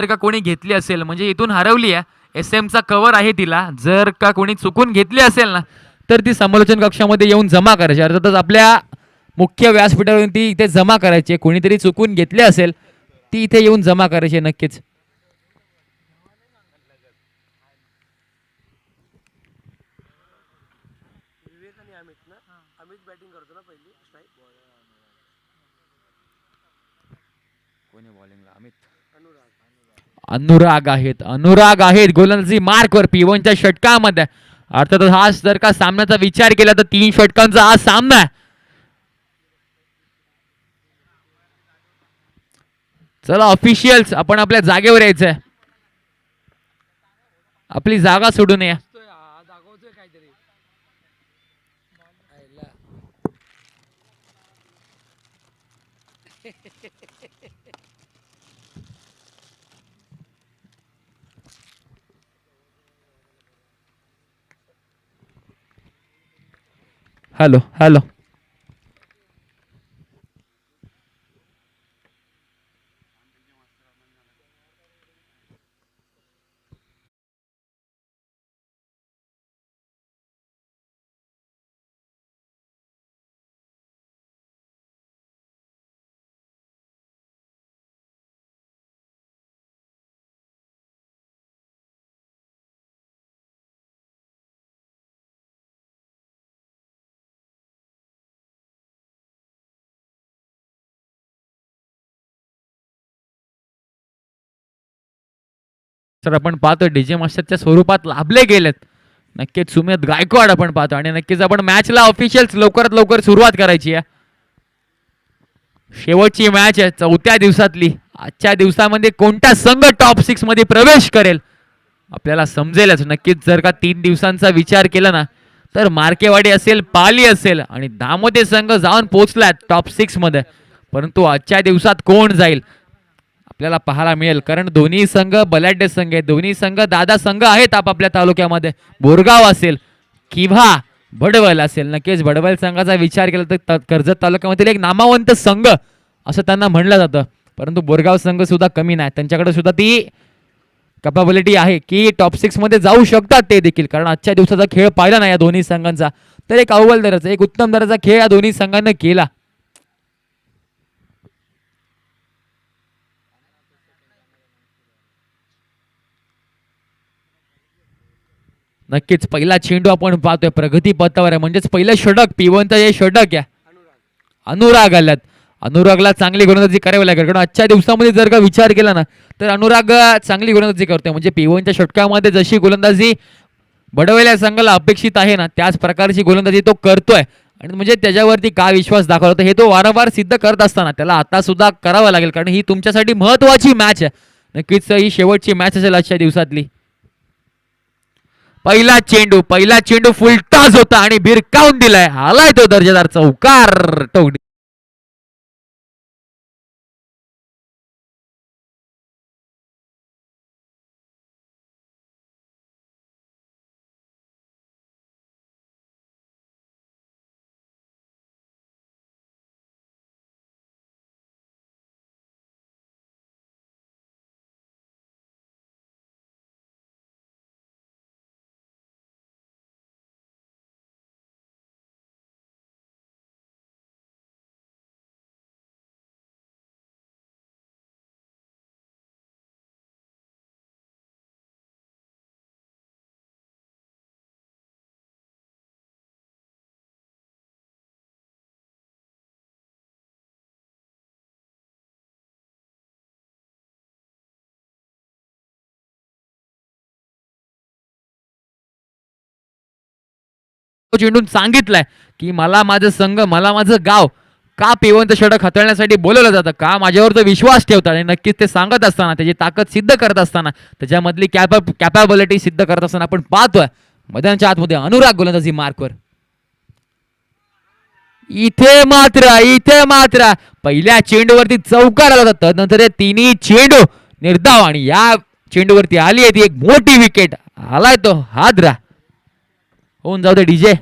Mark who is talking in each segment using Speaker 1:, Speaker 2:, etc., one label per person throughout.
Speaker 1: जर का कोणी घेतली असेल म्हणजे इथून हरवली आहे, SM चा कव्हर आहे तिला, जर का कोणी चुकून घेतली असेल ना तर ती समालोचन कक्षामध्ये येऊन जमा करायची. अर्थातच आपल्या मुख्य व्यासपीठावरून ती इथे जमा करायची. कोणीतरी चुकून घेतली असेल ती इथे येऊन जमा करायची नक्कीच. अनुराग आहेत गोलंदाजी मार्कवर P1च्या षटकामध्ये. अर्थातच हा जर का सामन्याचा विचार केला तर 3 षटकांचा हा सामना आहे. चला ऑफिशियल्स आपण आपल्या जागेवर यायचंय. आपली जागा सोडू नये. Hello hello. सर आपण पाहतो डीजे मास्टरच्या स्वरूपात लाभले गेलेत. नक्कीच सुमित गायकवाड आपण पाहतो आणि नक्कीच आपण मॅचला ऑफिशियल्स लवकरात लवकर सुरुवात करायची आहे. शेवटची मॅच आहे 4थ्या दिवसातली. आजच्या दिवसामध्ये कोणता संघ टॉप 6 मध्ये प्रवेश करेल आपल्याला समजेलच. नक्कीच जर का 3 दिवसांचा विचार केला ना तर मार्केवाडी असेल, पाली असेल आणि दामोदे संघ जाऊन पोहोचलाय टॉप 6 मध्ये. परंतु आजच्या दिवसात कोण जाईल आपल्याला पाहायला मिळेल, कारण दोन्ही संघ बलाढ्य संघ आहेत. दोन्ही संघ दादा संघ आहेत आपापल्या तालुक्यामध्ये. बोरगाव असेल किंवा भडवल असेल. नक्कीच भडवल संघाचा विचार केला तर कर्जत तालुक्यामधील एक नामवंत संघ असं त्यांना म्हणलं जातं. परंतु बोरगाव संघ सुद्धा कमी नाही, त्यांच्याकडे सुद्धा ती कॅपॅबिलिटी आहे की टॉप 6 मध्ये जाऊ शकतात ते देखील. कारण आजच्या दिवसाचा खेळ पाहिला नाही या दोन्ही संघांचा तर एक अव्वल दर्जाचा, एक उत्तम दर्जाचा खेळ या दोन्ही संघांनी केला. नक्कीच पहिला चेंडू आपण पाहतोय प्रगती पथावर आहे, म्हणजेच पहिलं षटक P1चं जे षटक आहे. अनुराग आल्यात. अनुरागला चांगली गोलंदाजी करावी लागेल, कारण आजच्या दिवसामध्ये जर का विचार केला ना तर अनुराग चांगली गोलंदाजी करतोय. म्हणजे P1च्या षटकामध्ये जशी गोलंदाजी बडवलेल्या संघाला अपेक्षित आहे ना त्याच प्रकारची गोलंदाजी तो करतोय. आणि म्हणजे त्याच्यावरती काय विश्वास दाखवतो हे तो वारंवार सिद्ध करत असताना त्याला आता सुद्धा करावं लागेल, कारण ही तुमच्यासाठी महत्वाची मॅच आहे. नक्कीच ही शेवटची मॅच असेल आजच्या दिवसातली. पहिला चेंडू फुलटाच होता आणि भिरकावून दिलाय. आलाय तो दर्जेदार चौकार. टोक चेंडून सांगितलंय की मला माझं संघ, मला माझं गाव का P1चं षटक हाताळण्यासाठी बोलवलं जातं, का माझ्यावर तो विश्वास ठेवतात. आणि नक्कीच ते सांगत असताना त्याची ताकद सिद्ध करत असताना त्याच्यामधली कॅपॅबिलिटी सिद्ध करत असताना आपण पाहतोय मैदानाच्या आतमध्ये अनुराग गोलंदाजी मार्कवर. इथे मात्र पहिल्या चेंडूवरती चौकार आला होता, तदनंतर तिन्ही चेंडू निर्धाव आणि या चेंडूवरती आली आहे ती एक मोठी विकेट. आलाय तो हादरा. होऊन जाऊ दे डीजे.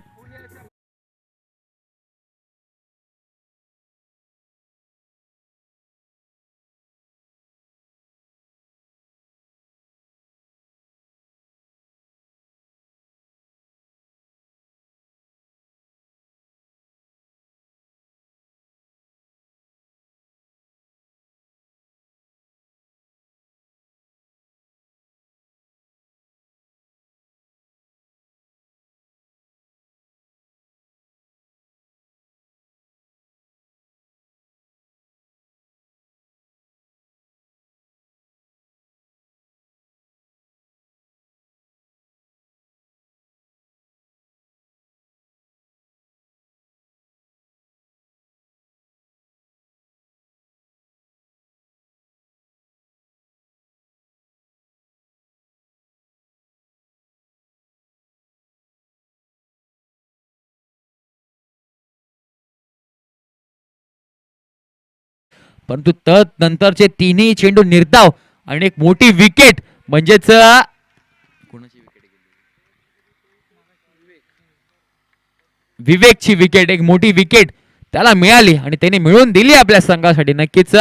Speaker 1: परंतु नंतरचे तीनही चेंडू निर्धाव आणि एक मोठी विकेट म्हणजेच कोणाची विकेट विवेकची विकेट एक मोठी विकेट त्याला मिळाली आणि त्याने मिळवून दिली आपल्या संघासाठी. नक्कीच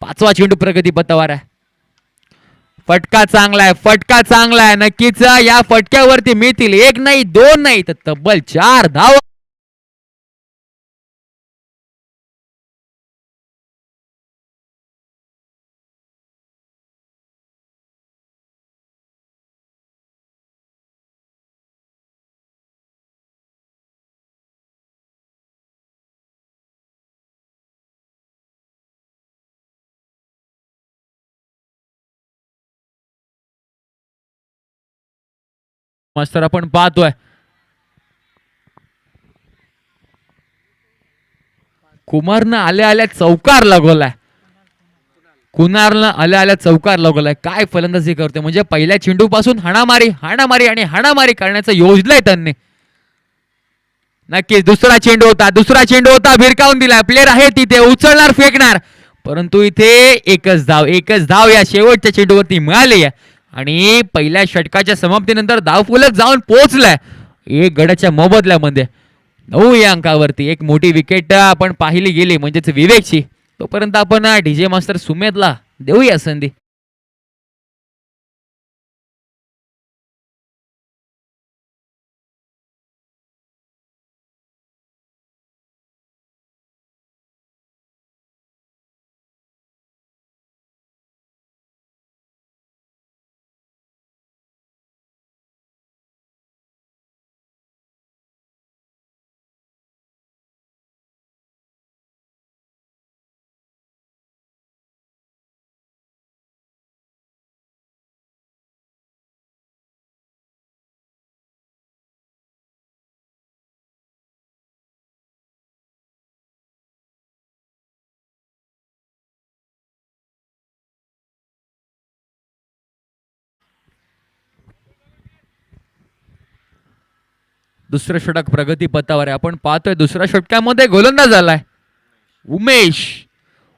Speaker 1: पाचवा चेंडू प्रगती पथावर आहे. फटका चांगला आहे, फटका चांगला आहे. नक्कीच या फटक्यावरती मिळतील एक नाही दोन नाही तर तब्बल 4 धाव. मास्तर आपण पाहतोय कुमारनं आल्या आल्या चौकार लगवलाय. कुणारनं आल्या आल्या चौकार लगवलाय. काय फलंदाजी करतोय म्हणजे पहिल्या चेंडू पासून हाणामारी हाणामारी आणि हाणामारी करण्याचं योजलंय त्यांनी. नक्कीच दुसरा चेंडू होता, दुसरा चेंडू होता, भिरकावून दिला. प्लेयर आहे तिथे उचलणार फेकणार परंतु इथे एकच धाव या शेवटच्या चेंडूवरती मिळाली आहे आणि पहिल्या षटकाच्या समाप्तीनंतर धावफलक जाऊन पोहोचलाय एक गडाच्या मोबदल्यामध्ये 9 या अंकावरती. एक मोठी विकेट आपण पाहिली गेली म्हणजेच विवेकची. तोपर्यंत आपण डीजे मास्टर सुमेधला देऊया संधी. दुसरं षटक प्रगती पथावर आहे. आपण पाहतोय दुसऱ्या षटकामध्ये गोलंदाज झालाय उमेश.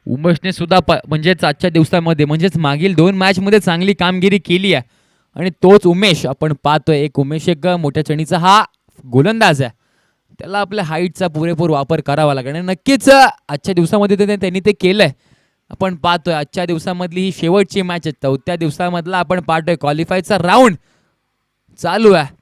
Speaker 1: उमेशने सुद्धा म्हणजेच आजच्या दिवसामध्ये म्हणजेच मागील 2 मॅच मध्ये चांगली कामगिरी केली आहे आणि तोच उमेश आपण पाहतोय. एक उमेश एक मोठ्या चणीचा हा गोलंदाज आहे. त्याला आपल्या हाईटचा पुरेपूर वापर करावा लागेल आणि नक्कीच आजच्या दिवसामध्ये त्यांनी ते केलंय. आपण पाहतोय आजच्या दिवसामधली ही शेवटची मॅच आहे. 4थ्या दिवसामधला आपण पाहतोय क्वालिफायचा राऊंड चालू आहे.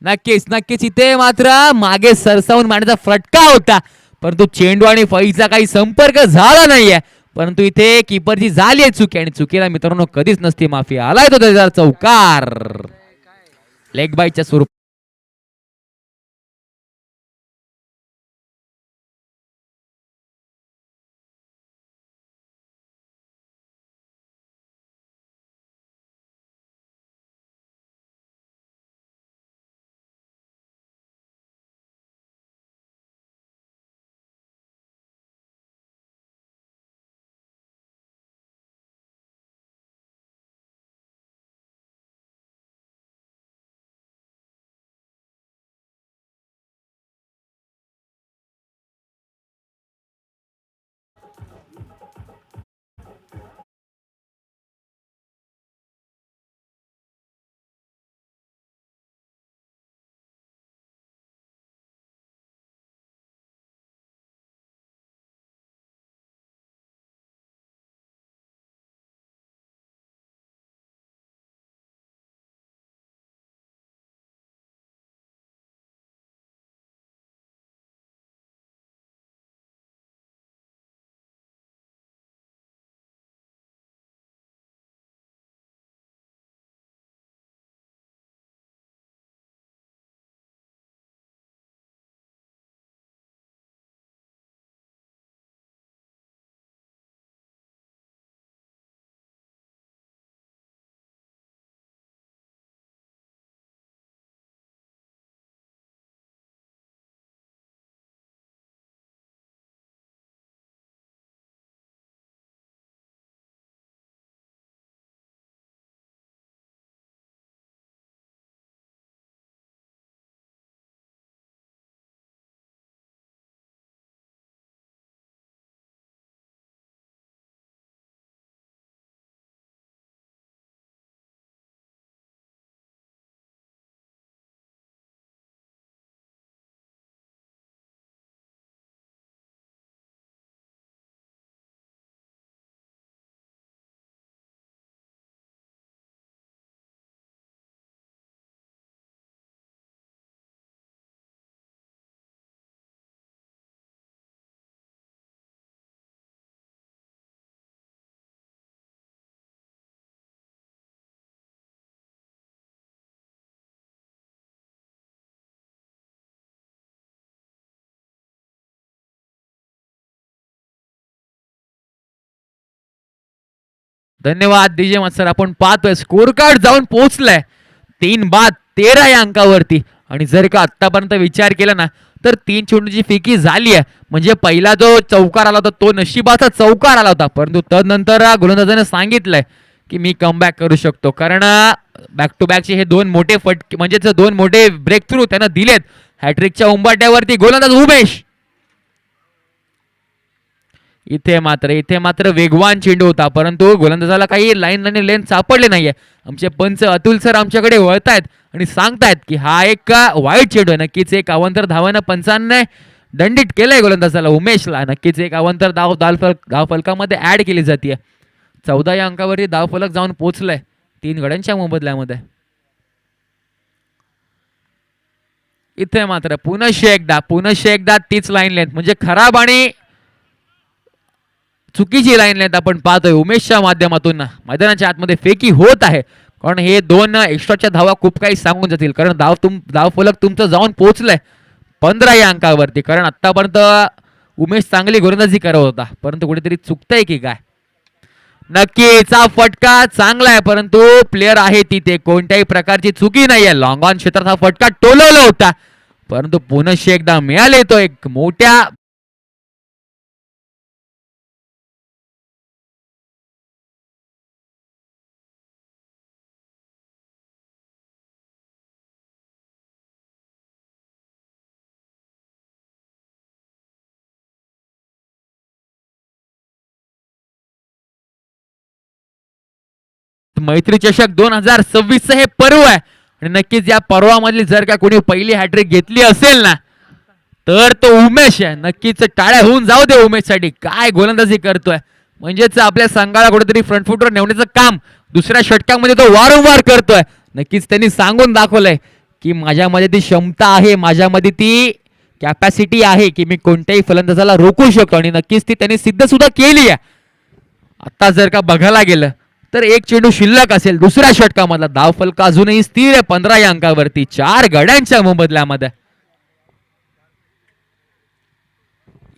Speaker 1: नक्कीच नक्कीच इथे मात्र मागे सरसावून मारण्याचा फटका होता परंतु चेंडू आणि फळीचा काही संपर्क झाला नाहीये. परंतु इथे कीपरची झाली आहे चुकी आणि चुकीला मित्रांनो कधीच नसते माफी. आलाय तो त्याचा चौकार लेग बायच्या स्वरूप. धन्यवाद डीजे मास्तर. आपण पाहतोय स्कोर कार्ड जाऊन पोहोचलाय 3 बाद 13 या अंकावरती. आणि जर का आतापर्यंत विचार केला ना तर 3 चेंडूची फेकी झाली आहे. म्हणजे पहिला जो चौकार आला होता तो नशिबाचा चौकार आला होता, परंतु तदनंतर गोलंदाजाने सांगितलंय की मी कमबॅक करू शकतो. कारण बॅक टू बॅकचे हे 2 मोठे फटके म्हणजेच 2 मोठे ब्रेक थ्रू त्यांना दिलेत. हॅट्रिकच्या उंबाट्यावरती गोलंदाज उमेश. इथे मात्र वेगवान चेंडू होता, परंतु गोलंदाजाला काही लाईन आणि लेन सापडले नाहीये. आमचे पंच अतुल सर आमच्याकडे वळतायत आणि सांगतायत की हा एक वाईट चेंडू आहे. नक्कीच एक अवांतर धावानं पंचांनी दंडित केलंय गोलंदाजाला उमेशला. नक्कीच एक अवांतर धाव फलकामध्ये ऍड केली जाते. 14 या अंकावरती धावफलक जाऊन पोहोचलाय 3 गड्यांच्या मोबदल्यामध्ये. इथे मात्र पुनश्च एकदा तीच लाईन लेंथ म्हणजे खराब आणि चुकीची लाईन लेंथ आपण पाहतोय उमेशच्या माध्यमातून मैदानाच्या आतमध्ये फेकी होत आहे. कारण हे 2 एक्स्ट्राच्या धावा खूप काही सांगून जातील. कारण धावफलक तुमचं जाऊन पोहोचलंय 15 या अंकावरती. कारण आतापर्यंत उमेश चांगली गोलंदाजी करत होता, परंतु कुठेतरी चुकतंय की काय. नक्कीच हा फटका चांगला आहे, परंतु प्लेयर आहे तिथे कोणत्याही प्रकारची चुकी नाही आहे. लॉंग ऑन क्षेत्रात हा फटका टोलवला होता, परंतु पुनश्च एकदा मिळाले तो एक मोठ्या मैत्री चषक 2026 हे पर्व आहे. आणि नक्कीच या पर्वामधली जर का कोणी पहिली हॅट्रिक घेतली असेल ना तर तो उमेश आहे. नक्कीच टाळ्या होऊन जाऊ दे उमेशसाठी. काय गोलंदाजी करतोय, म्हणजेच आपल्या संघाला कुठेतरी फ्रंट फुटवर नेण्याचं काम दुसऱ्या षटकामध्ये तो वारंवार करतोय. नक्कीच त्यांनी सांगून दाखवलंय की माझ्यामध्ये ती क्षमता आहे, माझ्यामध्ये ती कॅपॅसिटी आहे की मी कोणत्याही फलंदाजाला रोखू शकतो. आणि नक्कीच ती त्यांनी सिद्ध सुद्धा केली आहे. आता जर का बघायला गेलं तर एक चेंडू शिल्लक असेल दुसऱ्या षटकामधला. धावफलक अजूनही स्थिर आहे 15 या अंकावरती 4 गड्यांच्या मोबदल्यामध्ये.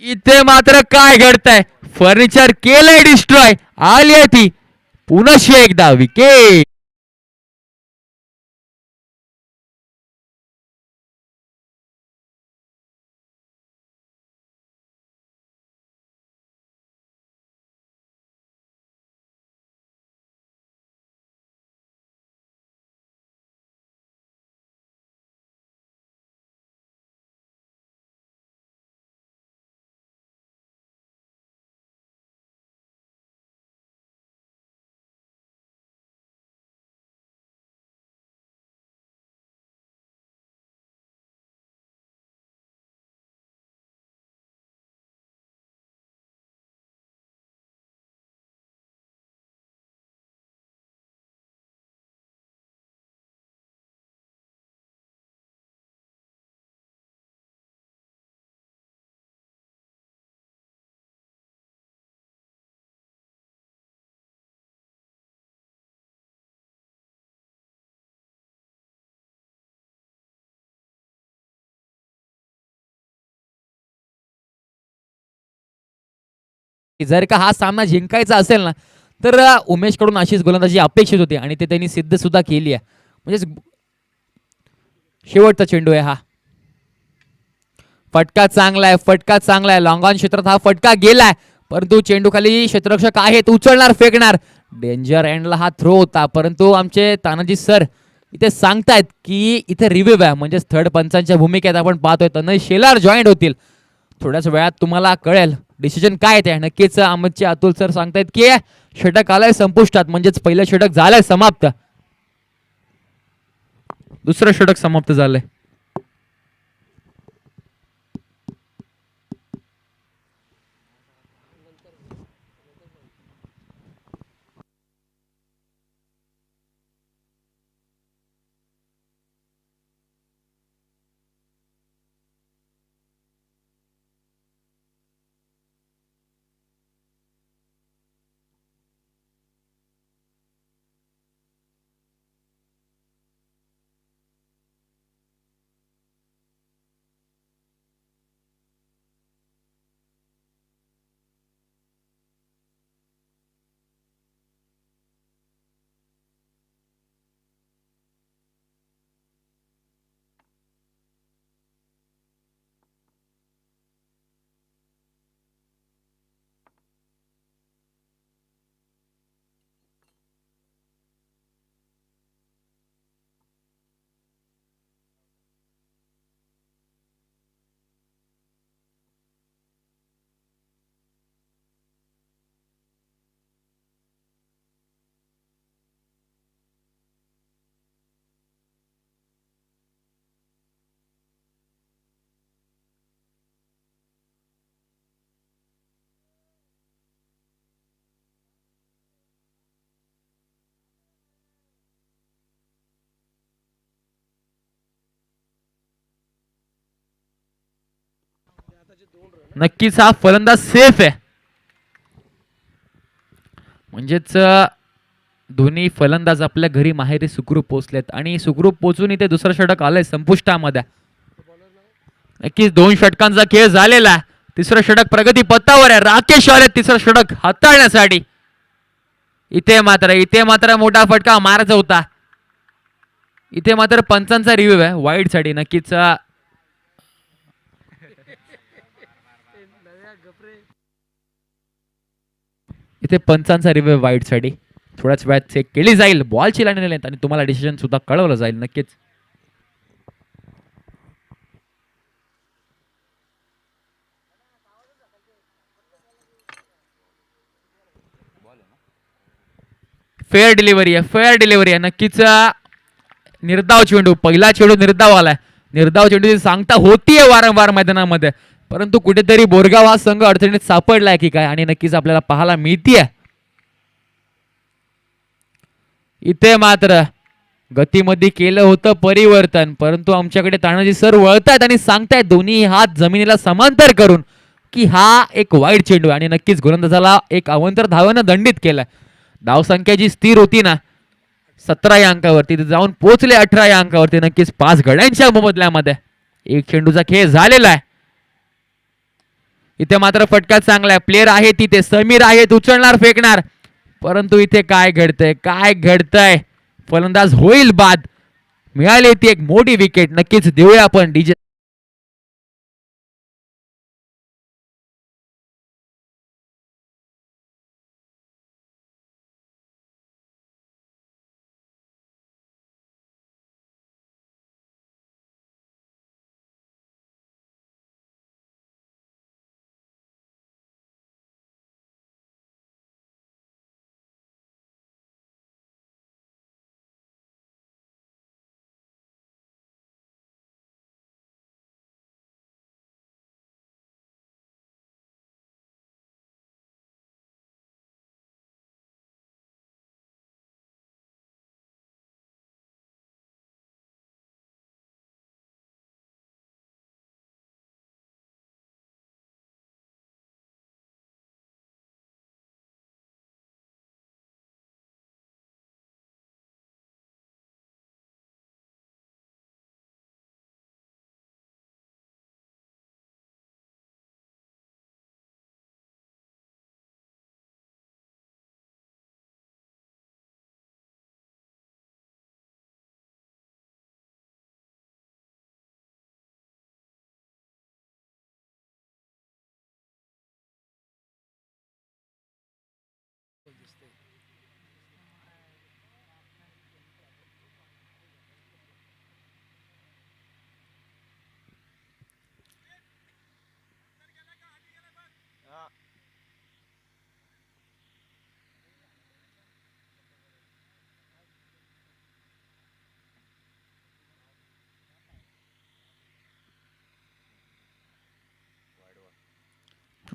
Speaker 1: इथे मात्र काय घडतंय, फर्निचर केलंय डिस्ट्रॉय. आली आहे ती पुनश्च एकदा विकेट. जर का हा सामना जिंकायचा असेल ना तर उमेश कडून अशीच गोलंदाजी अपेक्षित होती आणि ते त्यांनी सिद्ध सुद्धा केली आहे. म्हणजे शेवटचा चेंडू आहे हा. फटका चांगला आहे लॉंग ऑन क्षेत्रात हा फटका गेलाय, परंतु चेंडू खाली क्षेत्ररक्षक आहेत, उचलणार फेकणार. डेंजर एंडला हा थ्रो होता, परंतु आमचे तानाजी सर इथे सांगतायत की इथे रिव्ह्यू आहे. म्हणजे थर्ड पंचांच्या भूमिकेत आपण पाहतोय तनय शेलार जॉईंट होतील. थोड्याच वेळात तुम्हाला कळेल डिसिजन काय ते. नक्कीच आमचे अतुल सर सांगतायत की षटक आलंय संपुष्टात, म्हणजेच पहिलं षटक झालंय समाप्त, दुसरं षटक समाप्त झालंय. नक्कीच हा फलंदाज सेफ आहे. म्हणजेच दोन्ही फलंदाज आपल्या घरी माहेरी सुखरूप पोहोचलेत आणि सुखरूप पोहोचून इथे दुसरं षटक आलंय संपुष्टामध्ये. नक्कीच 2 षटकांचा खेळ झालेला. तिसरं षटक प्रगती पथावर आहे. राकेश आले तिसरं षटक हाताळण्यासाठी. इथे मात्र मोठा फटका मारायचा होता. इथे मात्र पंचांचा रिव्ह्यू आहे वाईड साठी. नक्कीच इथे पंचांचा रिव्ह्यू वाईड साठी. थोड्याच वेळात चेक केली जाईल. बॉलची लाईन आणि तुम्हाला डिसिजन सुद्धा कळवलं जाईल. नक्कीच फेअर डिलिव्हरी आहे. नक्कीच निर्धाव चेंडू. पहिला चेंडू निर्धाव आलाय. निर्धाव चेंडूची सांगता होतीये वारंवार मैदानामध्ये. परंतु कुठेतरी बोरगाव हा संघ अडचणीत सापडलाय की काय आणि नक्कीच आपल्याला पाहायला मिळतीये. इथे मात्र गतीमध्ये केलं होतं परिवर्तन. परंतु आमच्याकडे तानाजी सर वळतायत आणि सांगतायत दोन्ही हात जमिनीला समांतर करून की हा एक वाईड चेंडू आणि नक्कीच गोलंदाजाला एक अवंतर धावानं दंडित केलं. धावसंख्या जी स्थिर होती ना 17 या अंकावरती तिथे जाऊन पोहोचले 18 या अंकावरती. नक्कीच 5 गड्यांच्या मोबदल्यामध्ये एक चेंडूचा खेळ झालेला आहे. इथे मात्र फटका चांगला आहे. प्लेयर आहे तिथे समीर आहेत उचलणार फेकणार. परंतु इथे काय घडतंय फलंदाज होईल बाद. मिळाली ती एक मोठी विकेट. नक्कीच देऊया आपण डीजे.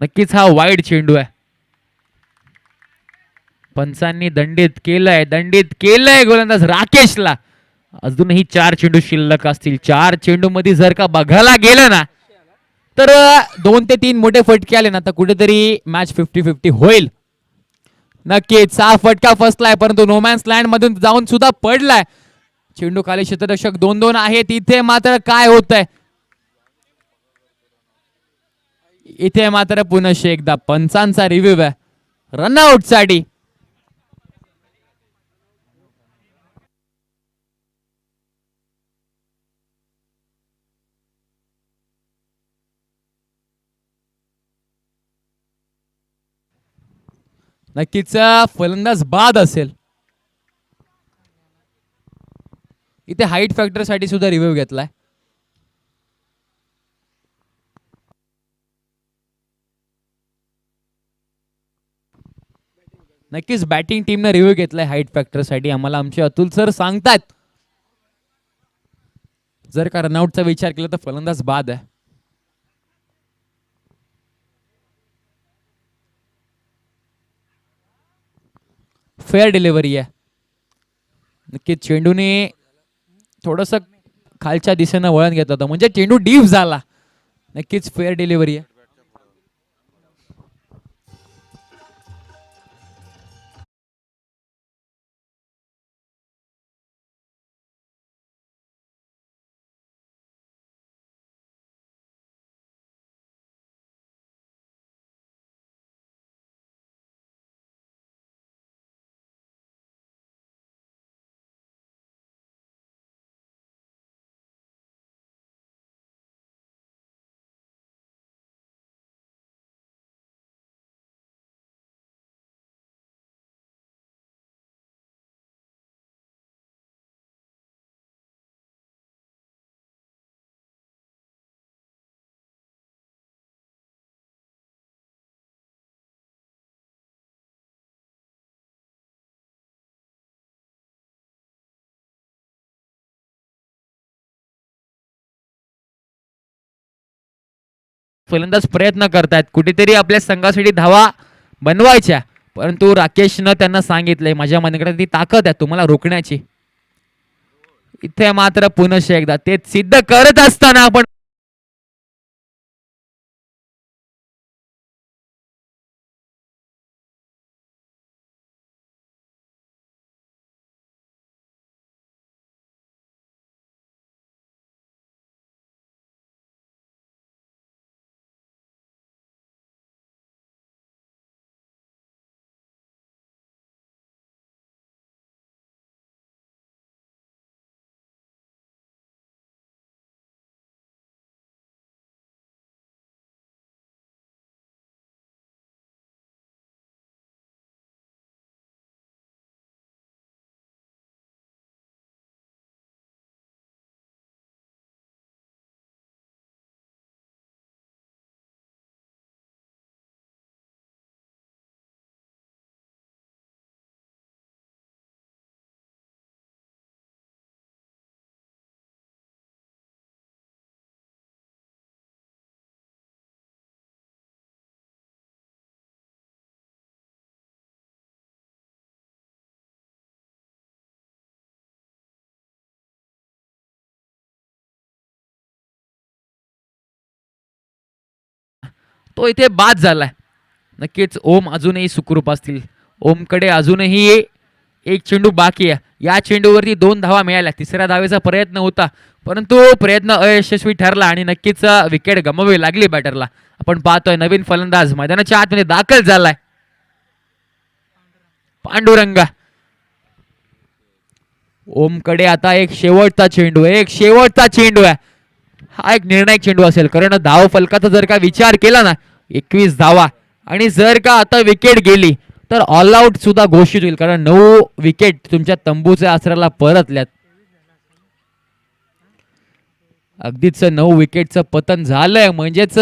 Speaker 1: नक्कीच हा वाईड चेंडू आहे. पंचांनी दंडित केलंय गोलंदाज राकेशला. अजूनही 4 चेंडू शिल्लक असतील. 4 चेंडू मध्ये जर का बघायला गेलं ना तर 2 ते 3 मोठे फटके आले ना तर कुठेतरी मॅच 50-50 होईल. नक्कीच हा फटका फसलाय परंतु नोमॅन्स लँड मधून जाऊन सुद्धा पडलाय. चेंडू खाली क्षेत्ररक्षक 2-2 आहे. तिथे मात्र काय होतंय इथे मात्र पुनश्च एकदा पंचांचा रिव्ह्यू आहे रनआउट साठी. नक्कीच फलंदाज बाद असेल. इथे हाईट फॅक्टर साठी सुद्धा रिव्ह्यू घेतलाय. नक्कीच बॅटिंग टीमने रिव्ह्यू घेतलाय हाईट फॅक्टर साठी. आम्हाला आमचे अतुल सर सांगतात जर का रनआउटचा विचार केला तर फलंदाज बाद आहे. फेअर डिलिव्हरी आहे. नक्कीच चेंडूने थोडस खालच्या दिशेनं वळण घेतलं होतं म्हणजे चेंडू डीप झाला. नक्कीच फेअर डिलिव्हरी आहे. फलंदाज प्रयत्न करतायत कुठेतरी आपल्या संघासाठी धावा बनवायच्या, परंतु राकेशनं त्यांना सांगितलंय माझ्या मनगटात ती ताकद आहे तुम्हाला रोखण्याची. इथे मात्र पुनश्च एकदा ते सिद्ध करत असताना आपण तो इथे बाद झालाय. नक्कीच ओम अजूनही सुखरूप असतील. ओमकडे अजूनही एक चेंडू बाकी आहे. या चेंडूवरती 2 धावा मिळाल्या. तिसऱ्या धावेचा प्रयत्न होता, परंतु प्रयत्न अयशस्वी ठरला आणि नक्कीच विकेट गमवावी लागली बॅटरला. आपण पाहतोय नवीन फलंदाज मैदानाच्या आतमध्ये दाखल झालाय, पांडुरंगा. ओमकडे आता एक शेवटचा चेंडू आहे, एक शेवटचा चेंडू आहे. हा एक निर्णायक चेंडू असेल, कारण धाव फलकाचा जर का विचार केला ना 21 धावा, आणि जर का आता विकेट गेली तर ऑल आउट सुद्धा घोषित होईल, कारण 9 विकेट तुमच्या तंबूच्या आसऱ्याला परतल्यात. अगदीच 9 विकेटचं पतन झालंय, म्हणजेच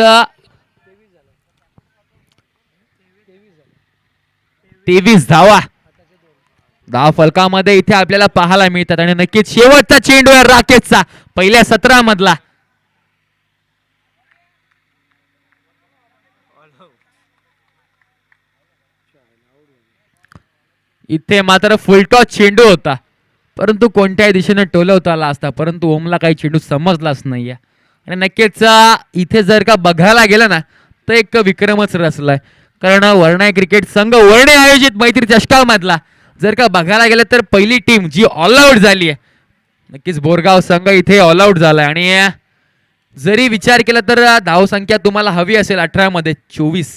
Speaker 1: 23 धावा धाव फलकामध्ये इथे आपल्याला पाहायला मिळतात. आणि नक्कीच शेवटचा चेंडू आहे राकेशचा पहिल्या 17 मधला. इथे मात्र फुलटॉस चेंडू होता, परंतु कोणत्याही दिशेने टोलवता आला असता, परंतु ओमला काही चेंडू समजलाच नाहीये. आणि नक्कीच इथे जर का बघायला गेलं ना तर एक विक्रमच रचलाय, कारण वर्णा क्रिकेट संघ वर्णे आयोजित मैत्री चषका मधला जर का बघायला गेलं तर पहिली टीम जी ऑल आउट झाली आहे. नक्कीच बोरगाव संघ इथे ऑल आउट झालाय. आणि जरी विचार केला तर धावसंख्या तुम्हाला हवी असेल 18 मध्ये 24.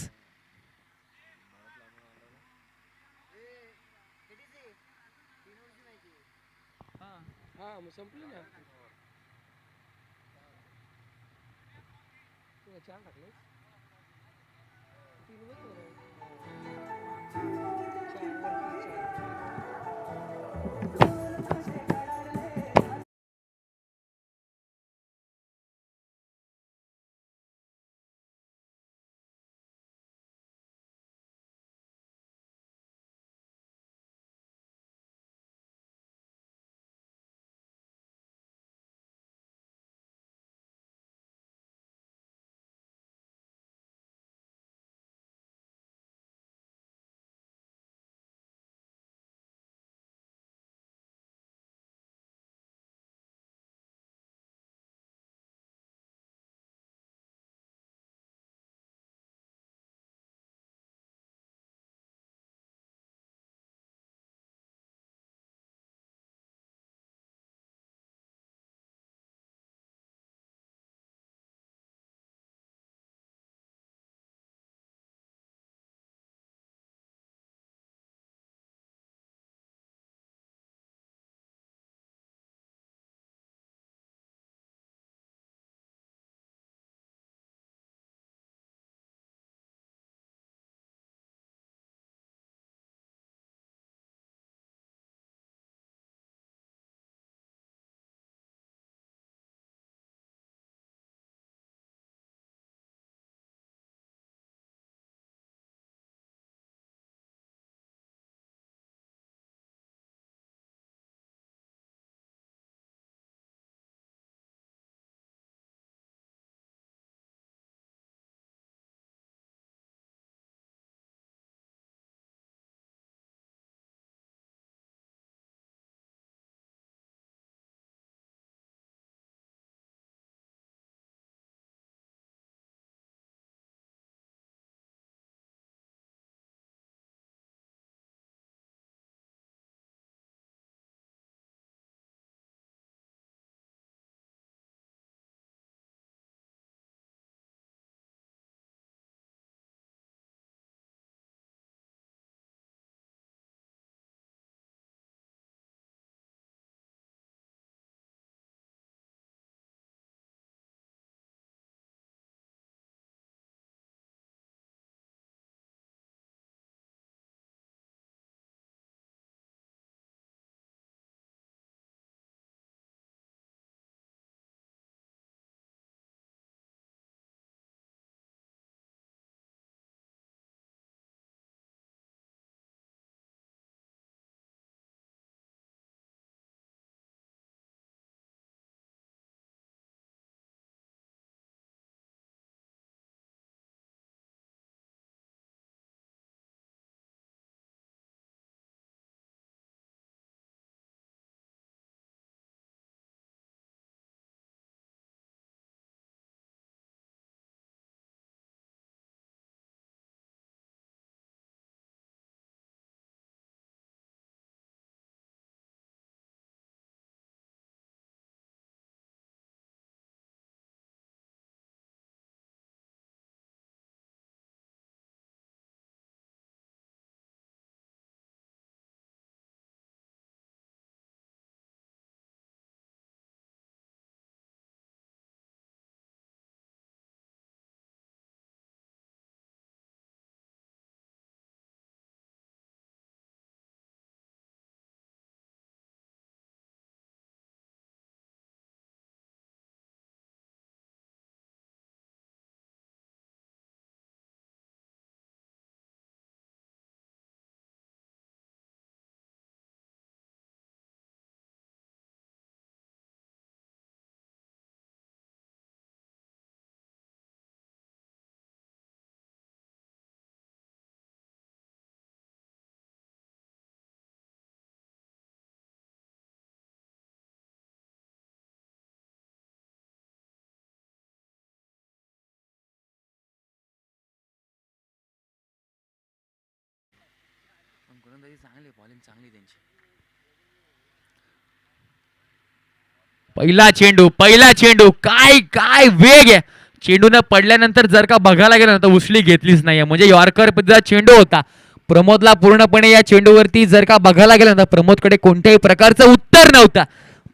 Speaker 1: पहिला चेंडू काय काय वेग आहे. चेंडून पडल्यानंतर जर का बघायला गेलं ना तर उचली घेतलीच नाही, म्हणजे यॉर्कर पद्धतीचा चेंडू होता. प्रमोदला पूर्णपणे या चेंडूवरती जर का बघायला गेलं ना तर प्रमोदकडे कोणत्याही प्रकारचं उत्तर नव्हता.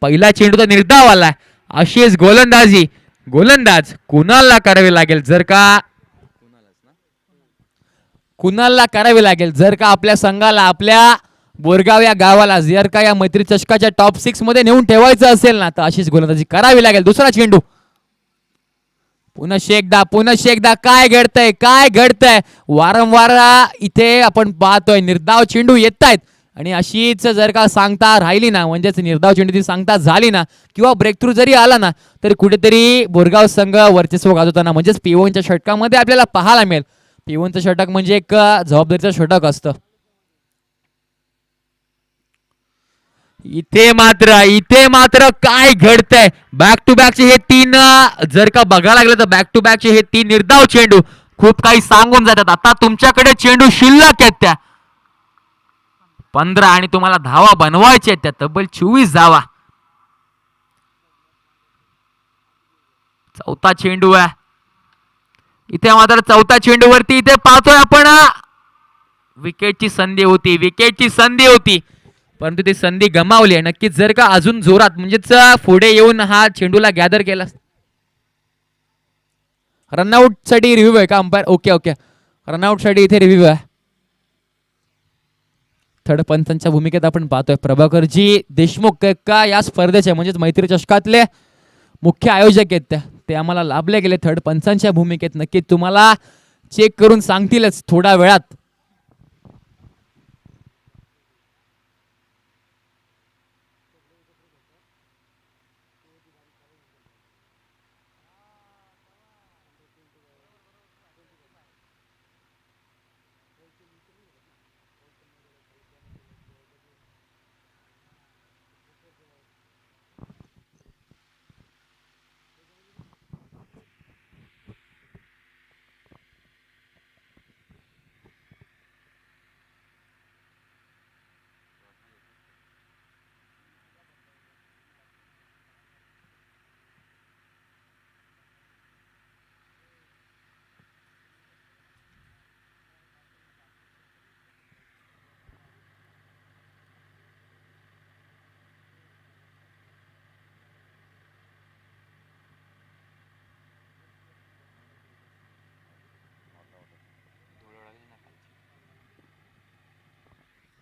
Speaker 1: पहिला चेंडूचा निर्धाव आला. अशीच गोलंदाज कुणालला करावी लागेल जर का आपल्या संघाला, आपल्या बोरगाव या गावाला जर का या मैत्री चषकाच्या टॉप 6 मध्ये नेऊन ठेवायचं असेल ना तर अशीच गोलंदाजी करावी लागेल. दुसरा चेंडू पुनश्च एकदा काय घडतंय वारंवार इथे आपण पाहतोय निर्धाव चेंडू येत आहेत. आणि अशीच जर का सांगता राहिली ना, म्हणजेच निर्धाव चेंडूची सांगता झाली ना किंवा ब्रेक थ्रू जरी आला ना तर कुठेतरी बोरगाव संघ वर्चस्व गाजवताना, म्हणजेच P1च्या षटकामध्ये आपल्याला पाहायला मिळेल. P1चं षटक म्हणजे एक जबाबदारीचं षटक असतं. इथे मात्र काय घडतंय. बॅक टू बॅकचे हे 3 जर का बघायला लागलं तर बॅक टू बॅकचे हे 3 निर्धाव चेंडू खूप काही सांगून जातात. आता तुमच्याकडे चेंडू शिल्लक आहेत त्या 15 आणि तुम्हाला धावा बनवायच्या आहेत त्या तब्बल 24 धावा. चौथा चेंडू आहे. इथे मात्र चौथ्या चेंडूवरती इथे पाहतोय आपण विकेटची संधी होती परंतु ती संधी गमावली आहे. नक्कीच जर का अजून जोरात म्हणजेच पुढे येऊन हा चेंडूला गॅदर केला. रनआउट साठी रिव्ह्यू आहे का अंपायर? ओके रनआउट साठी इथे रिव्ह्यू आहे. थर्ड पंचांच्या भूमिकेत आपण पाहतोय प्रभाकरजी देशमुख का या स्पर्धेचे म्हणजेच मैत्री चषकातले मुख्य आयोजक आहेत ते आम्हाला लाभले गेले थर्ड पंचांच्या भूमिकेत. नक्की तुम्हाला चेक करून सांगतीलच थोड्या वेळात.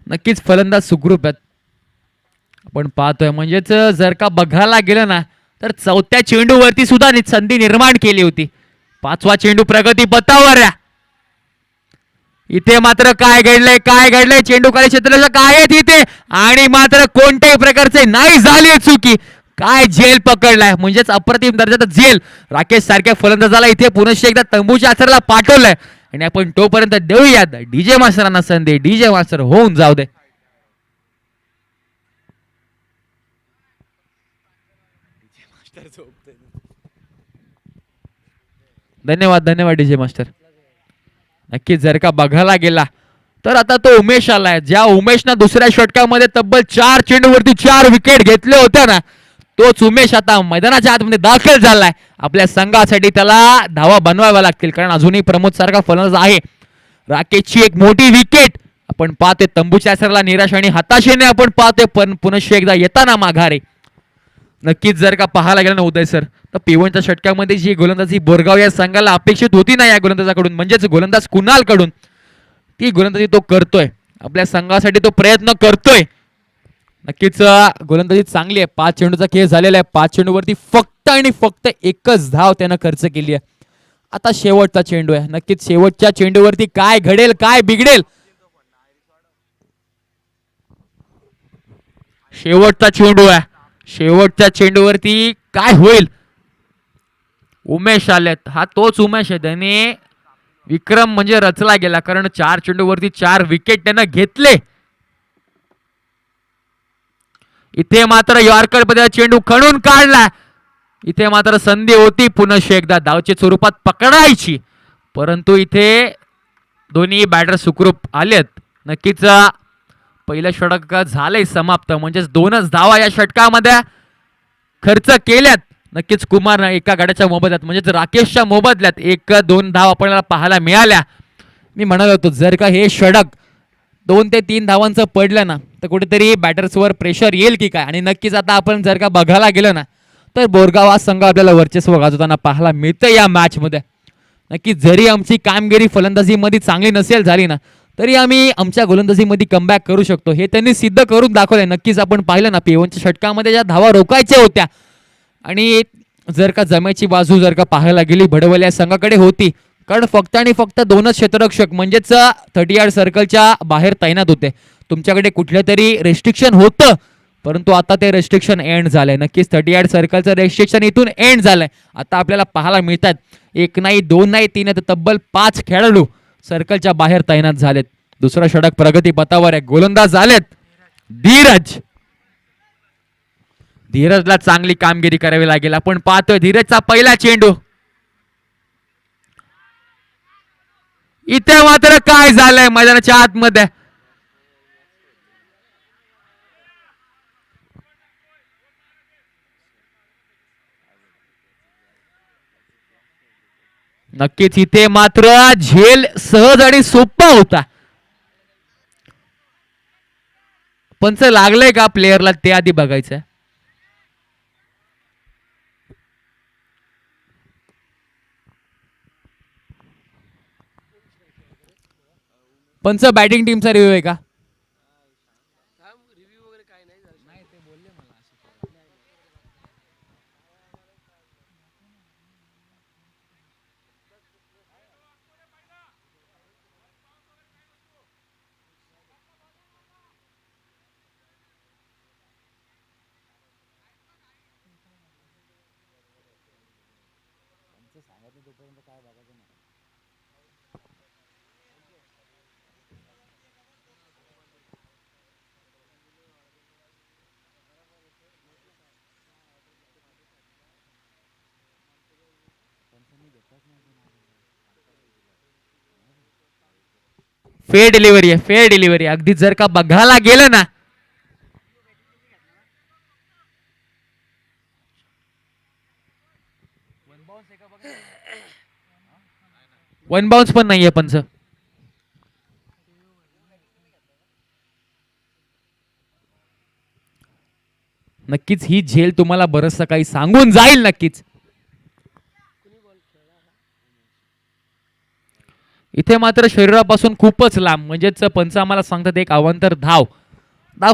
Speaker 1: नक्कीच फलंदाज सुखरूप आहेत आपण पाहतोय. म्हणजेच जर का बघायला गेलं ना तर चौथ्या चेंडूवरती सुद्धा संधी निर्माण केली होती. पाचवा चेंडू प्रगती पथावर आहे. इथे मात्र काय घडलंय चेंडू खाली क्षेत्राला काय आहे तिथे आणि मात्र कोणत्याही प्रकारचे नाही झाली चुकी. काय झेल पकडलाय, म्हणजेच अप्रतिम दर्जाचा झेल. राकेश सारख्या फलंदाजाला इथे पुनश्च एकदा तंबूच्या आसराला पाठवलंय आणि आपण तोपर्यंत देऊयात डीजे मास्टरांना संधी. डीजे मास्टर होऊन जाऊ दे. धन्यवाद डीजे मास्टर. नक्कीच जर का बघायला गेला तर आता तो उमेश आलाय. ज्या उमेशनं दुसऱ्या षटकामध्ये तब्बल 4 चेंडूवरती 4 विकेट घेतले होते ना तोच उमेश आता मैदानाच्या आतमध्ये दाखल झालाय. आपल्या संघासाठी त्याला धावा बनवाव्या लागतील कारण अजूनही प्रमोद सारखा फलंदाज आहे. राकेशची एक मोठी विकेट आपण पाहतोय. तंबूच्या आसराला निराश आणि हताशेने आपण पाहतोय पण पुनश्च एकदा येताना माघारे. नक्कीच जर का पाहायला गेलं ना उदय सर तर P1च्या षटकामध्ये जी गोलंदाजी बोरगाव या संघाला अपेक्षित होती ना या गोलंदाजाकडून म्हणजेच गोलंदाज कुणाल कडून ती गोलंदाजी तो करतोय. आपल्या संघासाठी तो प्रयत्न करतोय. नक्कीच गोलंदाजी चांगली आहे. 5 चेंडूचा खेळ झालेला आहे. 5 चेंडूवरती फक्त आणि फक्त एकच धाव त्यानं खर्च केली आहे. आता शेवटचा चेंडू आहे. नक्कीच शेवटच्या चेंडूवरती काय घडेल काय बिघडेल. शेवटचा चेंडू आहे. शेवटच्या चेंडूवरती काय होईल. उमेश आलेत. हा तोच उमेश आहे. त्याने विक्रम म्हणजे रचला गेला कारण 4 चेंडूवरती 4 विकेट त्यानं घेतले. इथे मात्र यॉर्कर मध्ये चेंडू खणून काढला. इथे मात्र संधी होती पुनश्च एकदा धावच्या स्वरूपात पकडायची परंतु इथे दोन्ही बॅटर सुखरूप आलेत. नक्कीच पहिलं षटक झालंय समाप्त, म्हणजेच 2च धावा या षटकामध्ये खर्च केल्यात. नक्कीच कुमार एका गड्याच्या मोबदल्यात म्हणजेच राकेशच्या मोबदल्यात 1-2 धावा आपल्याला पाहायला मिळाल्या. मी म्हणालो होतो जर का हे षटक 2 ते 3 धावांचं पडलं ना तर कुठेतरी बॅटर्सवर प्रेशर येईल की काय. आणि नक्कीच आता आपण जर का बघायला गेलं ना तर बोरगाव हा संघ आपल्याला वर्चस्व गाजवताना पाहायला मिळतं या मॅचमध्ये. नक्की जरी आमची कामगिरी फलंदाजीमध्ये चांगली नसेल झाली ना तरी आम्ही आमच्या गोलंदाजीमध्ये कमबॅक करू शकतो, हे त्यांनी सिद्ध करून दाखवलंय. नक्कीच आपण पाहिलं ना P1च्या षटकामध्ये ज्या धावा रोखायच्या होत्या आणि जर का जमेची बाजू जर का पाहायला गेली भडवल या संघाकडे होती, कारण फक्त आणि फक्त 2च क्षेत्ररक्षक म्हणजेच 30 यार्ड सर्कलच्या बाहेर तैनात होते. तुमच्याकडे कुठलं तरी रेस्ट्रिक्शन होतं, परंतु आता ते रेस्ट्रिक्शन एंड झालंय. नक्कीच 30 यार्ड सर्कलचं रेस्ट्रिक्शन इथून एंड झालंय. आता आपल्याला पाहायला मिळतात 1 नाही 2 नाही 3 तर तब्बल 5 खेळाडू सर्कलच्या बाहेर तैनात झालेत. दुसरा षटक प्रगती पथावर आहे. गोलंदाज झालेत धीरजला चांगली कामगिरी करावी लागेल. आपण पाहतोय धीरजचा पहिला चेंडू. इथे मात्र काय झालंय मैदानाच्या आतमध्ये, नक्कीच इथे मात्र झेल सहज आणि सोपा होता. पंच लागलंय का प्लेयरला ते आधी बघायचं. पंच बॅटिंग टीमचा रिव्ह्यू आहे का. फेअर डिलिव्हरी आहे, फेअर डिलिव्हरी. अगदी जर का बघायला गेलं ना वन बाउन्स पण नाहीये पंच. नक्कीच ही झेल तुम्हाला बरंच काही सांगून जाईल. नक्कीच इथे मात्र शरीरापासून खूपच लांब म्हणजेच पंच आम्हाला सांगतात एक अवांतर धाव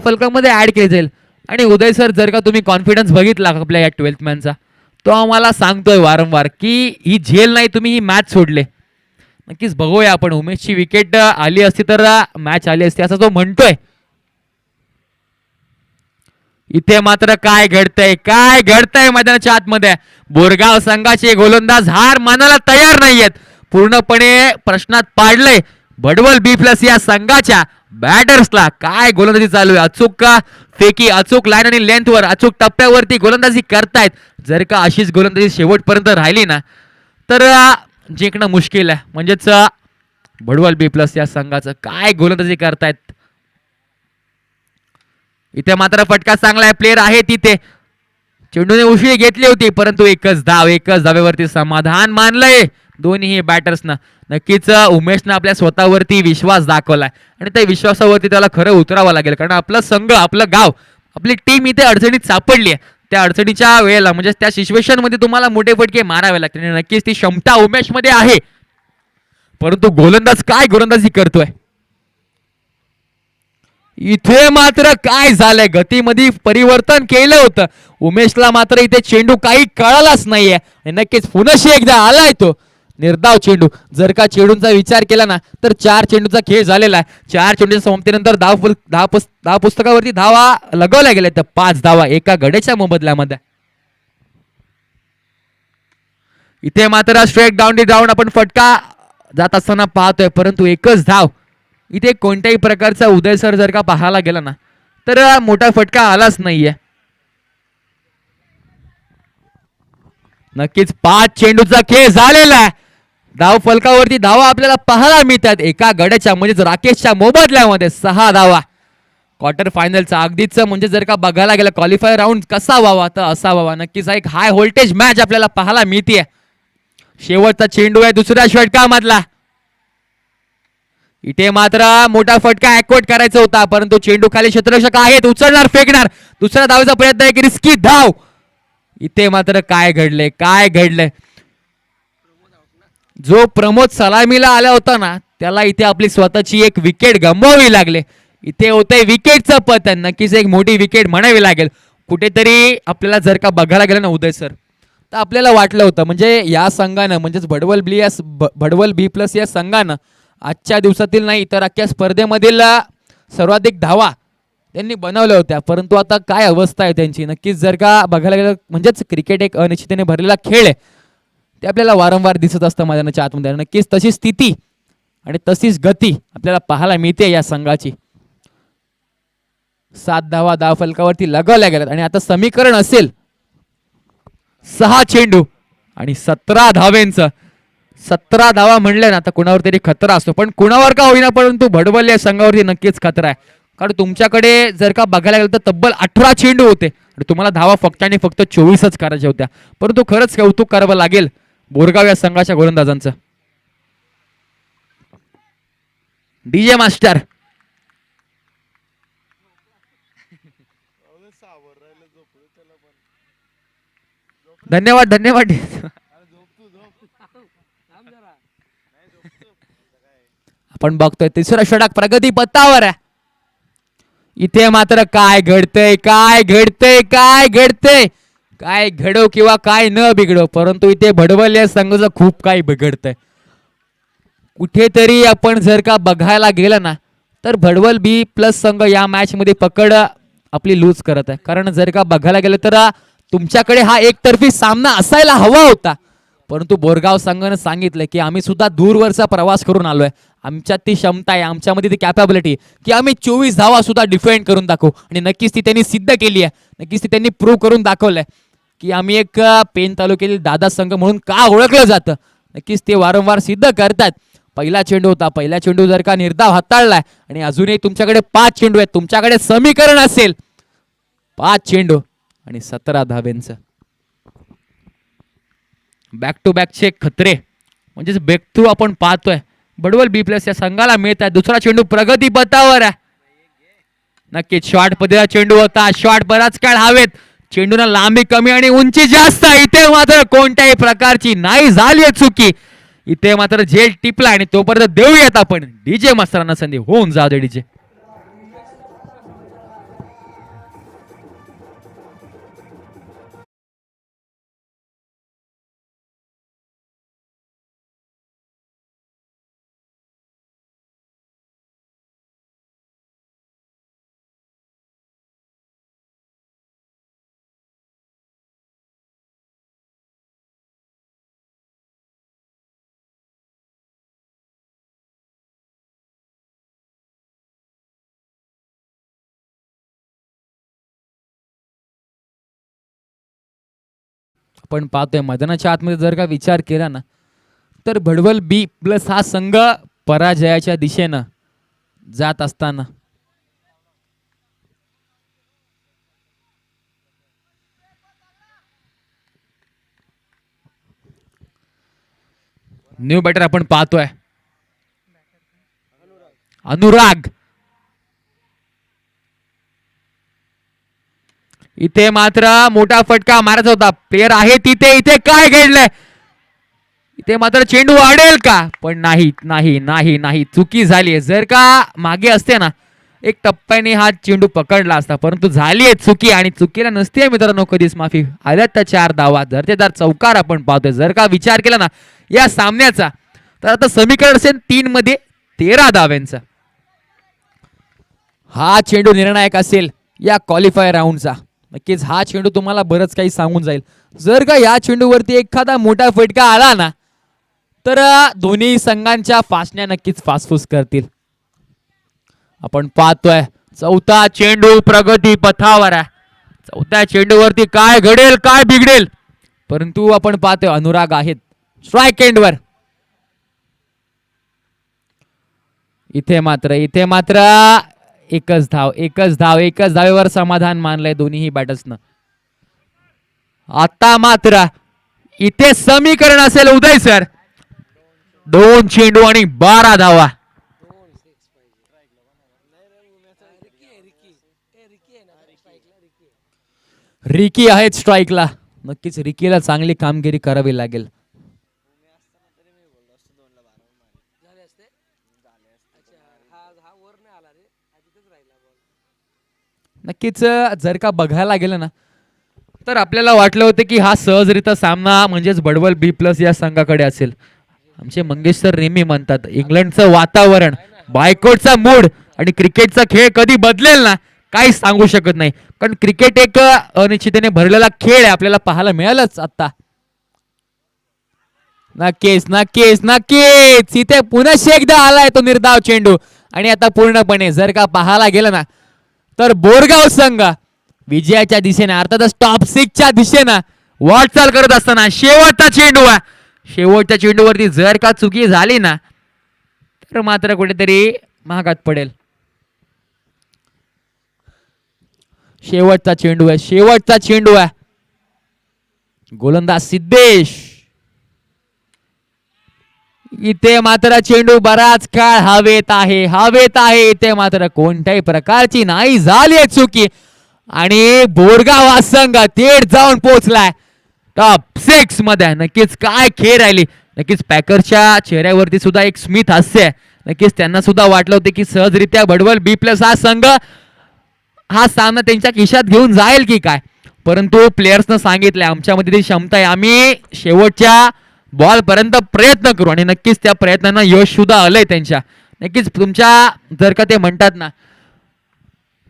Speaker 1: फलकामध्ये ऍड केली जाईल. आणि उदय सर जर का तुम्ही कॉन्फिडन्स बघितला आपल्या या 12th मॅनचा तो आम्हाला सांगतोय वारंवार की ही झेल नाही तुम्ही ही मॅच सोडले. नक्कीच बघूया आपण. उमेशची विकेट आली असती तर मॅच आली असती असं तो म्हणतोय. इथे मात्र काय घडतंय मैदानाच्या आतमध्ये. बोरगाव संघाचे गोलंदाज हार मानायला तयार नाहीयेत. पूर्णपणे प्रश्नात पाडलंय भडवल B+ या संघाच्या बॅटर्सला. काय गोलंदाजी चालू आहे. अचूक फेकी, अचूक लाईन आणि लेंथवर अचूक टप्प्यावरती गोलंदाजी करतायत. जर का अशीच गोलंदाजी शेवटपर्यंत राहिली ना तर जिंकणं मुश्किल आहे. म्हणजेच भडवल B+ या संघाचं काय गोलंदाजी करतायत. इथे मात्र फटका चांगला आहे. प्लेयर आहे तिथे. चेंडूने उशिरी घेतली होती परंतु एकच धावेवरती समाधान मानलंय दोन्ही बॅटर्सना. नक्कीच उमेशनं आपल्या स्वतःवरती विश्वास दाखवलाय आणि त्या विश्वासावरती त्याला खरं उतरावं लागेल. कारण आपला संघ, आपलं गाव, आपली टीम इथे अडचणीत सापडली आहे. त्या अडचणीच्या वेळेला म्हणजे त्या सिच्युएशन मध्ये तुम्हाला मोठे फटके मारावे लागतील. आणि नक्कीच ती क्षमता उमेश मध्ये आहे. परंतु गोलंदाज काय गोलंदाजी करतोय. इथे मात्र काय झालंय. गतीमध्ये परिवर्तन केलं होतं उमेशला मात्र इथे चेंडू काही कळालाच नाहीये. नक्कीच पुनशी एकदा आलाय तो निर्धाव चेंडू. जर का चेंडूंचा विचार केला ना तर 4 चेंडूचा खेळ झालेला आहे. 4 चेंडूच्या समाप्तीनंतर दहा पुस्तकावरती धावा लगवल्या गेल्या तर 5 धावा एका गड्याच्या मोबदल्यामध्ये. इथे मात्र स्ट्राईक डाऊन आपण फटका जात असताना पाहतोय परंतु एकच धाव. इथे कोणत्याही प्रकारचा उदय सर जर का पाहायला गेला ना तर मोठा फटका आलाच नाहीये. नक्कीच 5 चेंडूचा खेळ झालेला आहे. धाव फलकावरती धावा आपल्याला पाहायला मिळतात एका गड्याच्या म्हणजेच राकेशच्या मोबदल्यामध्ये 6 धावा. क्वार्टर फायनलचा अगदीच म्हणजे जर का बघायला गेलं क्वालिफायर राऊंड कसा व्हावा तर असा व्हावा. नक्कीच एक हाय व्होल्टेज मॅच आपल्याला पाहायला मिळते. शेवटचा चेंडू आहे दुसऱ्या षटकामधला. इथे मात्र मोठा फटका ऍक्वॉर्ड करायचा होता परंतु चेंडू खाली क्षेत्ररक्षक आहेत उचलणार फेकणार. दुसऱ्या धावेचा प्रयत्न आहे की रिस्की धाव. इथे मात्र काय घडले काय घडले. जो प्रमोद सलामीला आला होता ना त्याला इथे आपली स्वतःची एक विकेट गमवावी लागले. इथे होते विकेटचं पतन. नक्कीच एक मोठी विकेट म्हणावी लागेल. कुठेतरी आपल्याला जर का बघायला गेलं ना उदय सर तर आपल्याला वाटलं होतं म्हणजे या संघानं म्हणजेच भडवल बी प्लस या संघानं आजच्या दिवसातील नाही तर अख्ख्या स्पर्धेमधील सर्वाधिक धावा त्यांनी बनवल्या होत्या. परंतु आता काय अवस्था आहे त्यांची. नक्कीच जर का बघायला गेलं म्हणजेच क्रिकेट एक अनिश्चिततेने भरलेला खेळ आहे ते आपल्याला वारंवार दिसत असतं मैदानाच्या आतमध्ये. नक्कीच तशी स्थिती आणि तशीच गती आपल्याला पाहायला मिळते या संघाची. 7 धावा धाव फलकावरती लगवल्या गेल्यात आणि आता समीकरण असेल 6 चेंडू आणि 17 धावेंचं. 17 धावा म्हणले ना आता कुणावर तरी खतरा असतो पण कुणावर का होईना परंतु भडवल या संघावरती नक्कीच खतरा आहे. कारण तुमच्याकडे जर का बघायला गेलं तर तब्बल 18 चेंडू होते आणि तुम्हाला धावा फक्त आणि फक्त 24च करायच्या होत्या. परंतु खरंच कौतुक करावं लागेल बोरगाव या संघाच्या गोलंदाजांचं. डीजे मास्टर धन्यवाद धन्यवाद. आपण बघतोय तिसरा षटक प्रगती पथावर आहे. इथे मात्र काय घडतंय काय घडतंय काय घडतंय. काय घडो किंवा काय न बिघडो परंतु इथे भडवल या संघाचं खूप काही बिघडतंय. कुठेतरी आपण जर का बघायला गेलं ना तर भडवल बी प्लस संघ या मॅच मध्ये पकड आपली लूज करत आहे. कारण जर का बघायला गेलं तर तुमच्याकडे हा एकतर्फी सामना असायला हवा होता परंतु बोरगाव संघाने सांगितलं की आम्ही सुद्धा दूरवरचा प्रवास करून आलोय. आमच्यात ती क्षमता आहे आमच्यामध्ये ती कॅपॅबिलिटी की आम्ही 24 धावा सुद्धा डिफेंड करून दाखवू. आणि नक्कीच ती त्यांनी सिद्ध केली आहे. नक्कीच ती त्यांनी प्रूव्ह करून दाखवलंय की आम्ही एक पेन तालुक्यातील दादा संघ म्हणून का ओळखलं जातं. नक्कीच ते वारंवार सिद्ध करतात. पहिला चेंडू होता पहिला चेंडू जर का निर्धाव हाताळलाय आणि अजूनही तुमच्याकडे 5 चेंडू आहेत. तुमच्याकडे समीकरण असेल 5 चेंडू आणि 17 धावेंचं. बॅक टू बॅकचे खतरे म्हणजेच ब्रेक थ्रू आपण पाहतोय भडवल बी प्लस या संघाला मिळत आहे. दुसरा चेंडू प्रगती पथावर आहे. नक्कीच शॉर्ट पद्धतीचा चेंडू होता. शॉर्ट बराच काळ हवेत. चेंडूला लांबी कमी आणि उंची जास्त. इथे मात्र कोणत्याही प्रकारची नाही झाली चुकी. इथे मात्र झेल टिपला आणि तोपर्यंत देऊयात आपण डीजे मास्तरांना संधी. होऊन जाऊ दे डीजे. आपण पाहतोय मैदानाच्या आतमध्ये जर का विचार केला ना तर भडवल बी प्लस हा संघ पराजयाच्या दिशेनं जात असताना न्यू बॅटर आपण पाहतोय अनुराग. इथे मात्र मोठा फटका मारायचा होता. प्लेयर आहे तिथे. इथे काय घडलंय. इथे मात्र चेंडू अडेल का पण नाही नाही नाही नाही चुकी झाली. जर का मागे असते ना एक टप्प्याने हा चेंडू पकडला असता परंतु झाली आहे चुकी आणि चुकीला नसते मित्रांनो कधीच माफी. आल्यात त्या 4 धावा दर्जेदार चौकार आपण पाहतोय. जर का विचार केला ना या सामन्याचा तर आता समीकरण असेल 3 मध्ये 13 धाव्यांचा. हा चेंडू निर्णायक असेल या क्वालिफायर राऊंडचा. नक्कीच हा चेंडू तुम्हाला बरंच काही सांगून जाईल. जर का या चेंडूवरती एखादा मोठा फटका आला ना तर दोन्ही संघांच्या फासण्या नक्कीच फासफूस करतील. आपण पाहतोय चौथा चेंडू प्रगती पथावर आहे. चौथ्या चेंडूवरती काय घडेल काय बिघडेल परंतु आपण पाहतोय अनुराग आहेत स्ट्राईक एंडवर. इथे मात्र एकच धावेवर समाधान मानलंय दोन्हीही बॅटर्सनं. आता मात्र इथे समीकरण असेल उदय सर. 2 चेंडू आणि 12 धावा. रिकी आहेत स्ट्राईकला. नक्कीच रिकीला चांगली कामगिरी करावी लागेल. नक्कीच जर का बघायला गेलं ना तर आपल्याला वाटलं होतं की हा सहजरित्या सामना म्हणजेच बडवल B+ या संघाकडे असेल. आमचे मंगेश सर नेहमी म्हणतात इंग्लंडचं वातावरण, बायकोटचा मूड आणि क्रिकेटचा खेळ कधी बदलेल ना काही सांगू शकत नाही. कारण क्रिकेट एक अनिश्चिततेने भरलेला खेळ आहे, आपल्याला पाहायला मिळालंच आता. नक्कीच इथे पुन्हा एकदा आलाय तो निर्धाव चेंडू. आणि आता पूर्णपणे जर का पाहायला गेलं ना तर बोरगाव संघ विजयाच्या दिशेने अर्थातच टॉप 6च्या दिशेनं वाटचाल करत असताना शेवटचा चेंडू आहे. शेवटच्या चेंडूवरती जर का चुकी झाली ना तर मात्र कुठेतरी महागात पडेल. शेवटचा चेंडू आहे. गोलंदाज सिद्धेश. इथे मात्र चेंडू बराच काळ हवेत आहे. इथे मात्र कोणत्याही प्रकारची नाही झाली चुकी आणि बोरगाव हा संघ थेट जाऊन पोहोचलाय टॉप 6 मध्ये. नक्कीच काय खेळ राहिली. नक्कीच पॅकरच्या चेहऱ्यावरती सुद्धा एक स्मित हास्य आहे. नक्कीच त्यांना सुद्धा वाटलं होतं की सहजरित्या बडवल B+ हा संघ हा सामना त्यांच्या खिशात घेऊन जाईल की काय, परंतु प्लेयर्सनं सांगितलं आमच्यामध्ये ती क्षमता आहे, आम्ही शेवटच्या बॉल पर्यंत प्रयत्न करू आणि नक्कीच त्या प्रयत्नांना यश सुद्धा आलंय त्यांच्या. नक्कीच तुमच्या जर का ते म्हणतात ना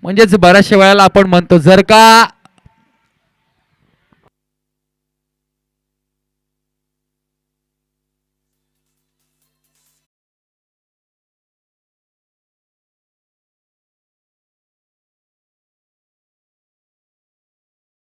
Speaker 1: म्हणजेच बऱ्याचशा वेळेला आपण म्हणतो जर का